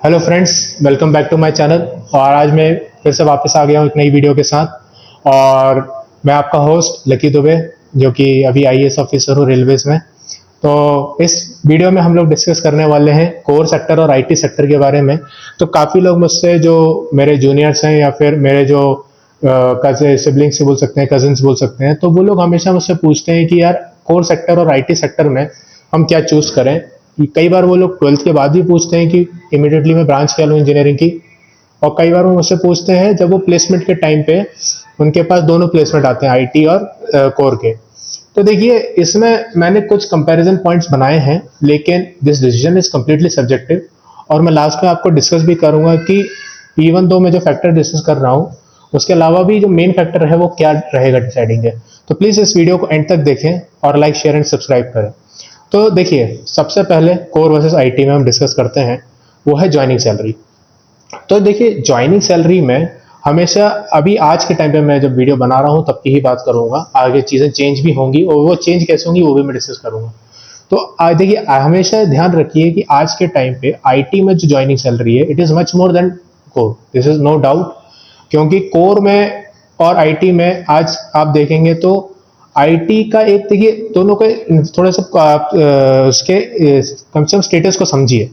Hello friends, welcome back to my channel. और आज मैं फिर से वापस आ गया हूँ एक नई वीडियो के साथ। और मैं आपका होस्ट लकी दुबे, जो कि अभी आईएएस ऑफिसर हूँ रेलवेज में। तो इस वीडियो में हम लोग डिस्कस करने वाले हैं कोर सेक्टर और आईटी सेक्टर के बारे में। तो काफ़ी लोग मुझसे, जो मेरे जूनियर्स हैं या फिर मेरे जो कज़न सिबलिंग्स बोल सकते हैं, कजिन्स बोल सकते हैं, तो वो लोग हमेशा मुझसे पूछते हैं कि यार कोर सेक्टर और आईटी सेक्टर में हम क्या चूज करें। कई बार वो लोग 12th के बाद भी पूछते हैं कि इमिडिएटली मैं ब्रांच क्या लूँ इंजीनियरिंग की। और कई बार वो मुझसे पूछते हैं जब वो प्लेसमेंट के टाइम पे उनके पास दोनों प्लेसमेंट आते हैं, आईटी और कोर के। तो देखिए, इसमें मैंने कुछ कंपैरिजन पॉइंट्स बनाए हैं, लेकिन this decision is completely subjective. और मैं लास्ट में आपको डिस्कस भी करूंगा कि इवन दो मैं जो फैक्टर डिस्कस कर रहा हूँ, उसके अलावा भी जो मेन फैक्टर है वो क्या रहेगा डिसाइडिंग है। तो प्लीज इस वीडियो को एंड तक देखें और लाइक, शेयर एंड सब्सक्राइब करें। तो देखिए, सबसे पहले कोर वर्सेस आईटी में हम डिस्कस करते हैं, वो है ज्वाइनिंग सैलरी। तो देखिए, ज्वाइनिंग सैलरी में हमेशा, अभी आज के टाइम पे मैं जब वीडियो बना रहा हूँ तब की ही बात करूंगा, आगे चीजें चेंज भी होंगी और वो चेंज कैसे होंगी वो भी मैं डिस्कस करूंगा। तो आज देखिए, हमेशा ध्यान रखिए कि आज के टाइम पे आईटी में जो ज्वाइनिंग सैलरी है, it is much more than core, this is no doubt. क्योंकि कोर में और आईटी में आज आप देखेंगे तो आईटी का एक, देखिए दोनों के थोड़ा सा आप उसके कम से कम स्टेटस को समझिए।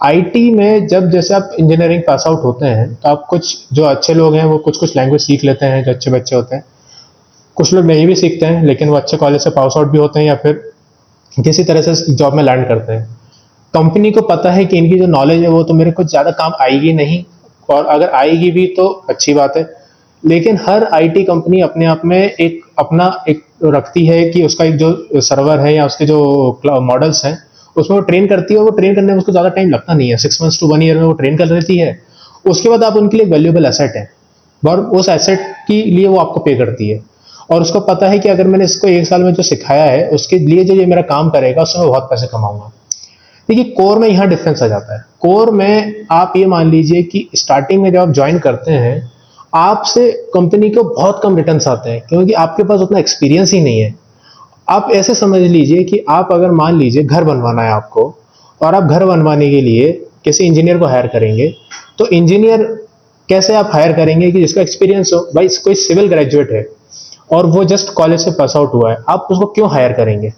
आईटी में जब जैसे आप इंजीनियरिंग पास आउट होते हैं तो आप, कुछ जो अच्छे लोग हैं वो कुछ कुछ लैंग्वेज सीख लेते हैं, जो अच्छे बच्चे होते हैं। कुछ लोग नहीं भी सीखते हैं, लेकिन वो अच्छे कॉलेज से पास आउट भी होते हैं या फिर किसी तरह से जॉब में लैंड करते हैं। कंपनी को पता है कि इनकी जो नॉलेज है वो तो मेरे को ज़्यादा काम आएगी नहीं, और अगर आएगी भी तो अच्छी बात है। लेकिन हर आईटी कंपनी अपने आप में एक अपना एक रखती है कि उसका एक जो सर्वर है या उसके जो मॉडल्स हैं उसमें वो ट्रेन करती है, और वो ट्रेन करने में उसको ज़्यादा टाइम लगता नहीं है, 6 मंथ्स to 1 year में वो ट्रेन कर लेती है। उसके बाद आप उनके लिए वैल्यूएबल एसेट है, और उस एसेट के लिए वो आपको पे करती है। और उसको पता है कि अगर मैंने इसको 1 साल में जो सिखाया है उसके लिए जो ये मेरा काम करेगा उससे मैं बहुत पैसे कमाऊंगा। देखिए, कोर में यहाँ डिफरेंस आ जाता है। कोर में आप ये मान लीजिए कि स्टार्टिंग में जब आप ज्वाइन करते हैं, आपसे कंपनी को बहुत कम रिटर्न्स आते हैं, क्योंकि आपके पास उतना एक्सपीरियंस ही नहीं है। आप ऐसे समझ लीजिए कि आप अगर मान लीजिए घर बनवाना है आपको, और आप घर बनवाने के लिए किसी इंजीनियर को हायर करेंगे, तो इंजीनियर कैसे आप हायर करेंगे कि जिसका एक्सपीरियंस हो? भाई, कोई सिविल ग्रेजुएट है और वो जस्ट कॉलेज से पास आउट हुआ है, आप उसको क्यों हायर करेंगे?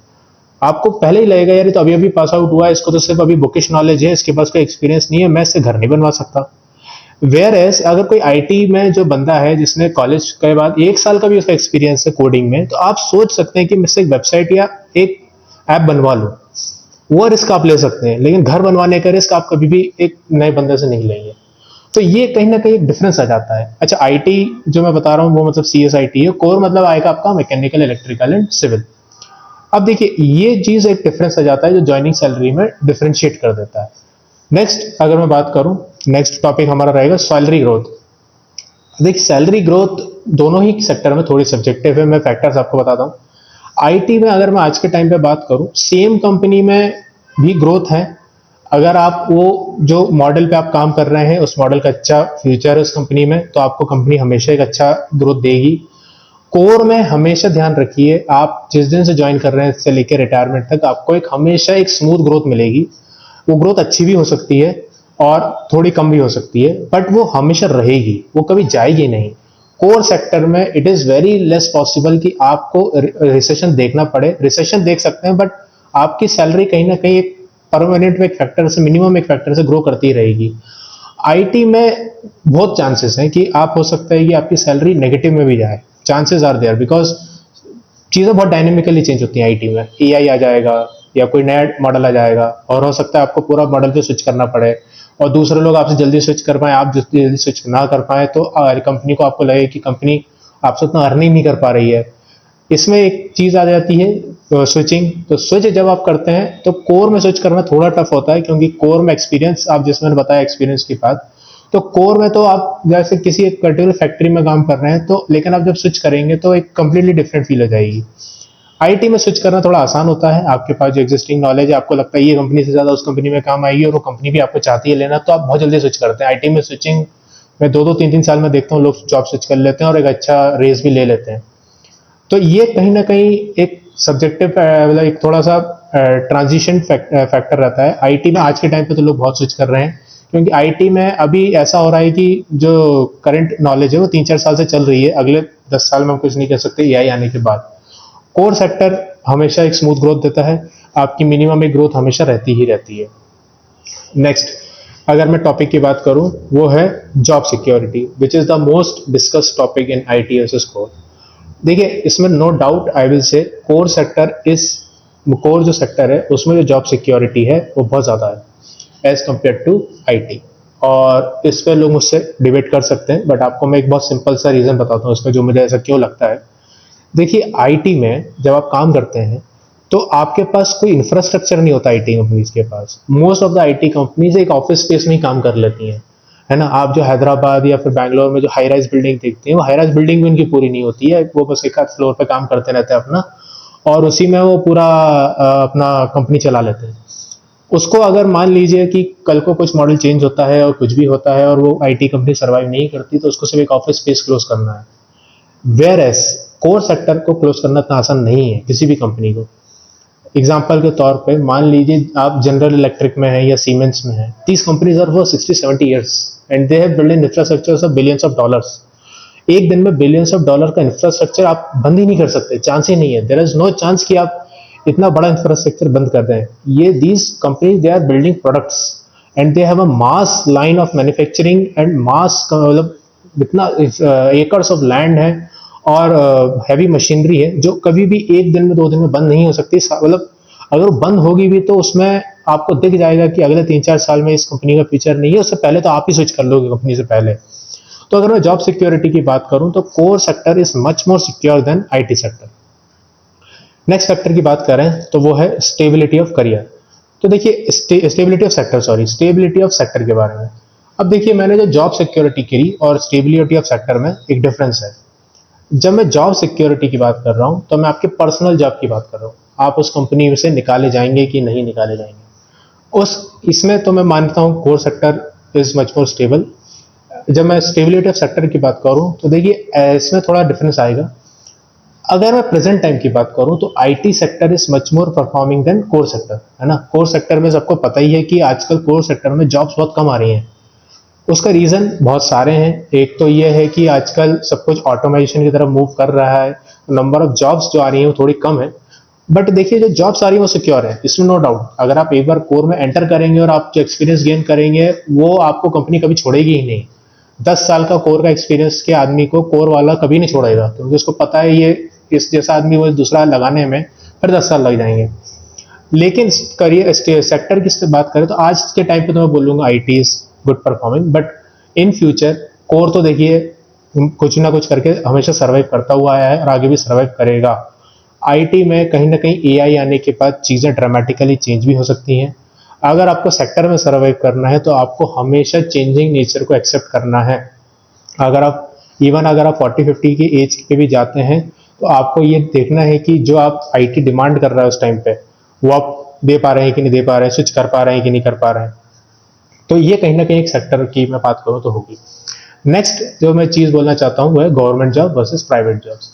आपको पहले ही लगेगा यार ये तो अभी अभी पास आउट हुआ है, इसको तो सिर्फ अभी बुकिश नॉलेज है, इसके पास कोई एक्सपीरियंस नहीं है, मैं इससे घर नहीं बनवा सकता। वेयर एज अगर कोई आईटी में जो बंदा है जिसने कॉलेज के बाद 1 साल का भी उसका एक्सपीरियंस है कोडिंग में, तो आप सोच सकते हैं कि मैं से एक वेबसाइट या एक ऐप बनवा लूं। वो रिस्क आप ले सकते हैं, लेकिन घर बनवाने का रिस्क आप कभी भी एक नए बंदे से नहीं लेंगे। तो ये कहीं ना कहीं एक डिफरेंस आ जाता है। अच्छा, आईटी जो मैं बता रहा हूँ वो मतलब सीएसआईटी है, कोर मतलब आएगा आपका मैकेनिकल, इलेक्ट्रिकल एंड सिविल। अब देखिए, ये चीज एक डिफरेंस आ जाता है जो ज्वाइनिंग सैलरी में डिफरेंशिएट कर देता है। नेक्स्ट अगर मैं बात करूं, नेक्स्ट टॉपिक हमारा रहेगा सैलरी ग्रोथ। देखिए, सैलरी ग्रोथ दोनों ही सेक्टर में थोड़ी सब्जेक्टिव है, मैं फैक्टर्स आपको बताता हूँ। आईटी में अगर मैं आज के टाइम पे बात करूं, सेम कंपनी में भी ग्रोथ है। अगर आप वो जो मॉडल पे आप काम कर रहे हैं उस मॉडल का अच्छा फ्यूचर है उस कंपनी में, तो आपको कंपनी हमेशा एक अच्छा ग्रोथ देगी। कोर में हमेशा ध्यान रखिए, आप जिस दिन से ज्वाइन कर रहे हैं से लेकर रिटायरमेंट तक आपको एक हमेशा एक स्मूथ ग्रोथ मिलेगी। वो ग्रोथ अच्छी भी हो सकती है और थोड़ी कम भी हो सकती है, बट वो हमेशा रहेगी, वो कभी जाएगी नहीं। कोर सेक्टर में it is very less possible कि आपको रिसेशन देखना पड़े। रिसेशन देख सकते हैं, बट आपकी सैलरी कहीं ना कहीं एक परमानेंट एक फैक्टर से, मिनिमम एक फैक्टर से ग्रो करती रहेगी। आईटी में बहुत चांसेस हैं कि आप, हो सकता है कि आपकी सैलरी नेगेटिव में भी जाए, चांसेस आर देयर, बिकॉज चीज़ें बहुत डायनेमिकली चेंज होती हैं आईटी में। एआई आ जाएगा या कोई नया मॉडल आ जाएगा, और हो सकता है आपको पूरा मॉडल पे स्विच करना पड़े, और दूसरे लोग आपसे जल्दी स्विच कर पाए, आप जल्दी जल्दी स्विच ना कर पाए, तो कंपनी को आपको लगे कि कंपनी आपसे उतना अर्निंग नहीं कर पा रही है। इसमें एक चीज़ आ जाती है स्विचिंग। तो स्विच जब आप करते हैं तो कोर में स्विच करना थोड़ा टफ होता है, क्योंकि कोर में एक्सपीरियंस, आप जिसमें बताया एक्सपीरियंस की बात, तो कोर में तो आप जैसे किसी एक पर्टिकुलर फैक्ट्री में काम कर रहे हैं, तो लेकिन आप जब स्विच करेंगे तो एक कंप्लीटली डिफरेंट फील हो जाएगी। आईटी में स्विच करना थोड़ा आसान होता है, आपके पास जो एग्जिस्टिंग नॉलेज है, आपको लगता है ये कंपनी से ज़्यादा उस कंपनी में काम आएगी और वो कंपनी भी आपको चाहती है लेना, तो आप बहुत जल्दी स्विच करते हैं। आईटी में स्विचिंग मैं 2-2 3-3 साल में देखता हूँ लोग जॉब स्विच कर लेते हैं और एक अच्छा रेस भी ले लेते हैं। तो ये कहीं ना कहीं एक सब्जेक्टिव, मतलब एक थोड़ा सा ट्रांजिशन फैक्टर रहता है। आईटी में आज के टाइम पे तो लोग बहुत स्विच कर रहे हैं, क्योंकि आईटी में अभी ऐसा हो रहा है कि जो करंट नॉलेज है वो 3-4 साल से चल रही है, अगले 10 साल में हम कुछ नहीं कह सकते एआई आने के बाद। कोर सेक्टर हमेशा एक स्मूथ ग्रोथ देता है, आपकी मिनिमम एक ग्रोथ हमेशा रहती ही रहती है। नेक्स्ट अगर मैं टॉपिक की बात करूं वो है job security, which is the most discussed topic in IT as core. देखिए इसमें no doubt I will say core sector इस कोर जो सेक्टर है उसमें जो जॉब सिक्योरिटी है वो बहुत ज़्यादा है एज कम्पेयर टू आईटी। और इस पर लोग मुझसे डिबेट कर सकते हैं, बट आपको मैं एक बहुत सिंपल सा रीज़न बताता हूँ इसमें जो मुझे ऐसा क्यों लगता है। देखिए आईटी में जब आप काम करते हैं तो आपके पास कोई इंफ्रास्ट्रक्चर नहीं होता आईटी कंपनीज के पास। Most of the IT companies एक ऑफिस स्पेस में ही काम कर लेती हैं, है ना। आप जो हैदराबाद या फिर बैंगलोर में जो हाई राइज बिल्डिंग देखते हैं वो हाई राइज बिल्डिंग भी उनकी पूरी नहीं होती है, वो बस एक आध फ्लोर पे काम करते रहते हैं अपना, और उसी में वो पूरा अपना कंपनी चला लेते हैं। उसको अगर मान लीजिए कि कल को कुछ मॉडल चेंज होता है और कुछ भी होता है और वो आईटी कंपनी सर्वाइव नहीं करती तो उसको सिर्फ एक ऑफिस स्पेस क्लोज करना है। वेयर एज कोर सेक्टर को क्लोज करना इतना आसान नहीं है किसी भी कंपनी को। एग्जाम्पल के तौर पे मान लीजिए आप जनरल इलेक्ट्रिक में है या सीमेंस में है, these companies are for 60-70 years and they have build in infrastructure of billions of dollars. एक दिन में बिलियंस ऑफ डॉलर का इंफ्रास्ट्रक्चर आप बंद ही नहीं कर सकते, चांस ही नहीं है। देयर इज नो चांस कि आप इतना बड़ा इंफ्रास्ट्रक्चर बंद कर दें। ये these companies they are building products and they have a mass line of manufacturing and mass मतलब इतना एकर्स ऑफ लैंड है और हैवी मशीनरी है जो कभी भी एक दिन में 2 दिन में बंद नहीं हो सकती। मतलब अगर बंद होगी भी तो उसमें आपको दिख जाएगा कि अगले 3-4 साल में इस कंपनी का फ्यूचर नहीं है, उससे पहले तो आप ही स्विच कर लोगे कंपनी से पहले। तो अगर मैं जॉब सिक्योरिटी की बात करूं तो core sector is much more secure than IT sector. Next factor की बात करें तो वो है स्टेबिलिटी ऑफ करियर। तो देखिए stability of sector, stability of sector के बारे में। अब देखिए मैंने जो जॉब सिक्योरिटी करी और स्टेबिलिटी ऑफ सेक्टर में एक डिफरेंस है। जब मैं जॉब सिक्योरिटी की बात कर रहा हूं तो मैं आपके पर्सनल जॉब की बात कर रहा हूं, आप उस कंपनी से निकाले जाएंगे कि नहीं निकाले जाएंगे उस इसमें तो मैं मानता हूं core sector is much more stable. जब मैं स्टेबिलिटी ऑफ सेक्टर की बात करूं तो देखिए इसमें थोड़ा डिफरेंस आएगा। अगर मैं प्रेजेंट टाइम की बात करूं तो IT sector is much more performing than core sector, है ना। कोर सेक्टर में सबको पता ही है कि आजकल कोर सेक्टर में जॉब्स बहुत कम आ रही हैं। उसका रीज़न बहुत सारे हैं। एक तो ये है कि आजकल सब कुछ ऑटोमेशन की तरफ मूव कर रहा है, नंबर ऑफ जॉब्स जो आ रही हैं वो थोड़ी कम है। बट देखिए जो जॉब्स आ रही है वो सिक्योर है, इसमें नो डाउट। अगर आप एक बार कोर में एंटर करेंगे और आप जो एक्सपीरियंस गेन करेंगे वो आपको कंपनी कभी छोड़ेगी ही नहीं। 10 साल का कोर का एक्सपीरियंस के आदमी को कोर वाला कभी नहीं छोड़ेगा, क्योंकि उसको पता है ये इस जैसा आदमी वो दूसरा लगाने में फिर 10 साल लग जाएंगे। लेकिन करियर सेक्टर की बात करें तो आज के टाइम पे तो मैं बोलूँगा IT is good performing, but in future core तो देखिए कुछ ना कुछ करके हमेशा सर्वाइव करता हुआ आया है और आगे भी सर्वाइव करेगा। आईटी में कहीं ना कहीं एआई आने के बाद चीज़ें ड्रामेटिकली चेंज भी हो सकती हैं। अगर आपको सेक्टर में सर्वाइव करना है तो आपको हमेशा चेंजिंग नेचर को एक्सेप्ट करना है। अगर आप अगर आप 40-50 की एज पे भी जाते हैं तो आपको ये देखना है कि जो आप आईटी डिमांड कर रहा है उस टाइम पे वो आप दे पा रहे हैं कि नहीं दे पा रहे हैं, स्विच कर पा रहे हैं कि नहीं कर पा रहे हैं। तो ये कहीं ना कहीं एक सेक्टर की मैं बात करूँ तो होगी। नेक्स्ट जो मैं चीज़ बोलना चाहता हूँ वो है government job versus private jobs.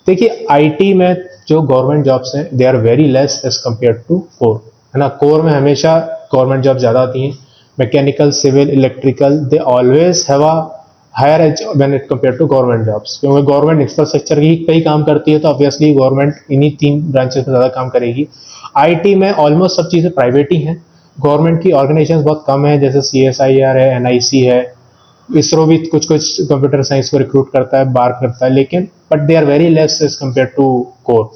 देखिए आईटी में जो गवर्नमेंट जॉब्स हैं they are very less as compare to core, है ना। कोर में हमेशा गवर्नमेंट जॉब ज़्यादा आती हैं। Mechanical, civil, electrical, they always have a higher as when it compare to government jobs, क्योंकि गवर्नमेंट इंफ्रास्ट्रक्चर की कई काम करती है तो ऑब्वियसली गवर्नमेंट इन्हीं 3 ब्रांचेस में ज़्यादा काम करेगी। आईटी में ऑलमोस्ट सब चीज़ें प्राइवेट ही हैं। गवर्नमेंट की ऑर्गेनाइजेशंस बहुत कम है, जैसे सीएसआईआर है, एनआईसी है, इसरो भी कुछ कुछ कंप्यूटर साइंस को रिक्रूट करता है, बार करता है, लेकिन but they are very less as compare to core.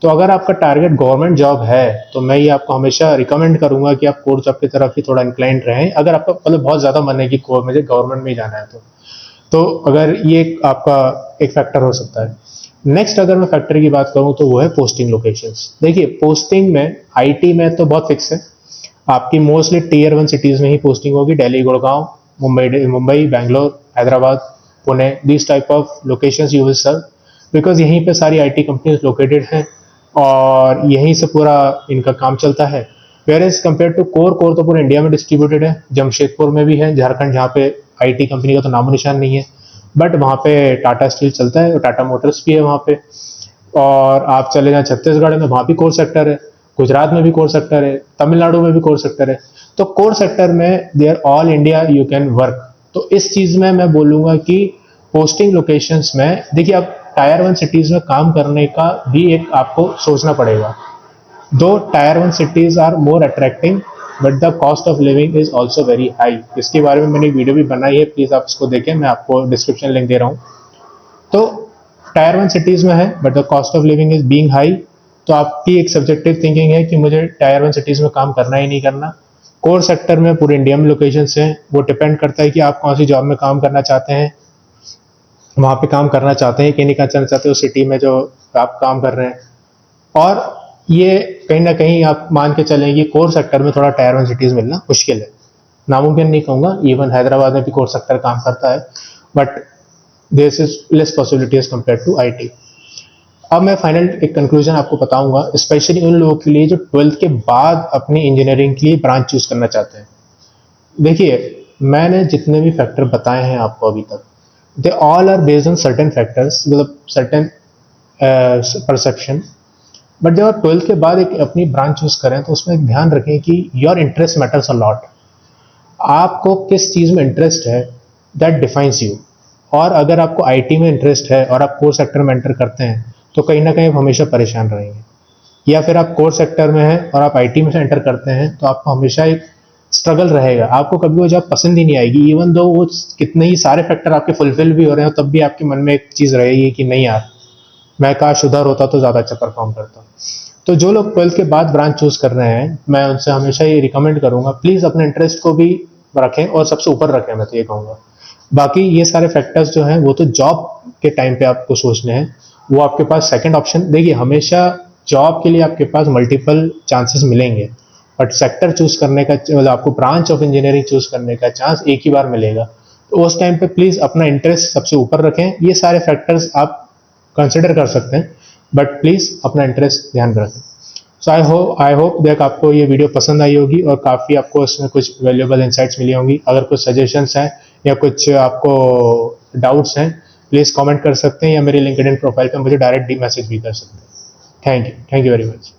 तो अगर आपका टारगेट गवर्नमेंट जॉब है तो मैं ये आपको हमेशा रिकमेंड करूंगा कि आप कोर जॉब की तरफ ही थोड़ा इंक्लाइंड रहें, अगर आपका मतलब बहुत ज़्यादा मन है कि कोर मुझे गवर्नमेंट में ही जाना है तो अगर ये आपका एक फैक्टर हो सकता है। नेक्स्ट अगर मैं फैक्टर की बात करूं तो वो है पोस्टिंग लोकेशंस। देखिए पोस्टिंग में आईटी में तो बहुत फिक्स है, आपकी मोस्टली टीयर 1 सिटीज़ में ही पोस्टिंग होगी। Delhi, Gurgaon, Mumbai, Bangalore, Hyderabad, Pune, this type of locations you will serve, because यहीं पे सारी आईटी कंपनीज लोकेटेड हैं और यहीं से पूरा इनका काम चलता है। Where as compare to core तो पूरे इंडिया में डिस्ट्रीब्यूटेड है, जमशेदपुर में भी है, झारखंड जहाँ पे आईटी कंपनी का तो नामो निशान नहीं है, बट वहाँ पे टाटा स्टील चलता है और टाटा मोटर्स भी है वहाँ पे। और आप चले जाएं छत्तीसगढ़ में, वहाँ भी कोर सेक्टर है। गुजरात में भी कोर सेक्टर है, तमिलनाडु में भी कोर सेक्टर है। तो कोर सेक्टर में there all India you can work. तो इस चीज में मैं बोलूंगा कि पोस्टिंग लोकेशंस में देखिए, अब टायर 1 सिटीज में काम करने का भी एक आपको सोचना पड़ेगा। दो tier 1 cities are more attracting but the cost of living is also very high. इसके बारे में मैंने एक वीडियो भी बनाई है, प्लीज आप इसको देखें, मैं आपको डिस्क्रिप्शन लिंक दे रहा हूँ। तो टायर 1 सिटीज में है but the cost of living is being high. तो आपकी एक सब्जेक्टिव थिंकिंग है कि मुझे टायर 1 सिटीज में काम करना ही नहीं करना। कोर सेक्टर में पूरे इंडिया में लोकेशन हैं, वो डिपेंड करता है कि आप कौन सी जॉब में काम करना चाहते हैं, वहाँ पे काम करना चाहते हैं कि नहीं करना चाहते उस सिटी में जो आप काम कर रहे हैं। और ये कहीं ना कहीं आप मान के चलें कि कोर सेक्टर में थोड़ा टायर 1 सिटीज मिलना मुश्किल है, नामुमकिन नहीं कहूँगा, इवन हैदराबाद में भी कोर सेक्टर काम करता है, but this is less possibility as compare to IT। अब मैं फाइनल एक कंक्लूजन आपको बताऊंगा, स्पेशली उन लोगों के लिए जो 12th के बाद अपनी इंजीनियरिंग के लिए ब्रांच चूज करना चाहते हैं। देखिए, मैंने जितने भी फैक्टर बताए हैं आपको अभी तक, they all are based on certain factors, मतलब सर्टेन परसेप्शन। बट जब आप 12th के बाद एक अपनी ब्रांच चूज करें तो उसमें एक ध्यान रखें कि your interest matters a lot. आपको किस चीज़ में इंटरेस्ट है, दैट डिफाइंस यू। और अगर आपको IT में इंटरेस्ट है और आप कोर सेक्टर में एंटर करते हैं तो कहीं ना कहीं आप हमेशा परेशान रहेंगे। या फिर आप कोर सेक्टर में हैं और आप IT में से एंटर करते हैं तो आपको हमेशा एक स्ट्रगल रहेगा, आपको कभी वो जॉब पसंद ही नहीं आएगी। इवन दो वो कितने ही सारे फैक्टर आपके फुलफिल भी हो रहे हो, तब भी आपके मन में एक चीज़ रहेगी कि नहीं यार, मैं काश उधर होता तो ज़्यादा अच्छा परफॉर्म करता। तो जो लोग 12th के बाद ब्रांच चूज कर रहे हैं, मैं उनसे हमेशा ये रिकमेंड करूंगा, प्लीज़ अपने इंटरेस्ट को भी रखें और सबसे ऊपर रखें, मैं तो ये कहूँगा। बाकी ये सारे फैक्टर्स जो हैं वो तो जॉब के टाइम पे आपको सोचने हैं, वो आपके पास सेकंड ऑप्शन। देखिए, हमेशा जॉब के लिए आपके पास मल्टीपल चांसेस मिलेंगे, बट सेक्टर चूज करने का, मतलब आपको ब्रांच ऑफ इंजीनियरिंग चूज करने का चांस एक ही बार मिलेगा। तो उस टाइम पे प्लीज़ अपना इंटरेस्ट सबसे ऊपर रखें। ये सारे फैक्टर्स आप कंसिडर कर सकते हैं, बट प्लीज़ अपना इंटरेस्ट ध्यान में रखें। सो आई होप देख आपको ये वीडियो पसंद आई होगी और काफ़ी आपको इसमें कुछ वैल्यूएबल इंसाइट्स मिली होंगी। अगर कुछ सजेशंस हैं या कुछ आपको डाउट्स हैं, प्लीज़ कमेंट कर सकते हैं या मेरे लिंक्डइन प्रोफाइल पे मुझे डायरेक्ट मैसेज भी कर सकते हैं। Thank you very much.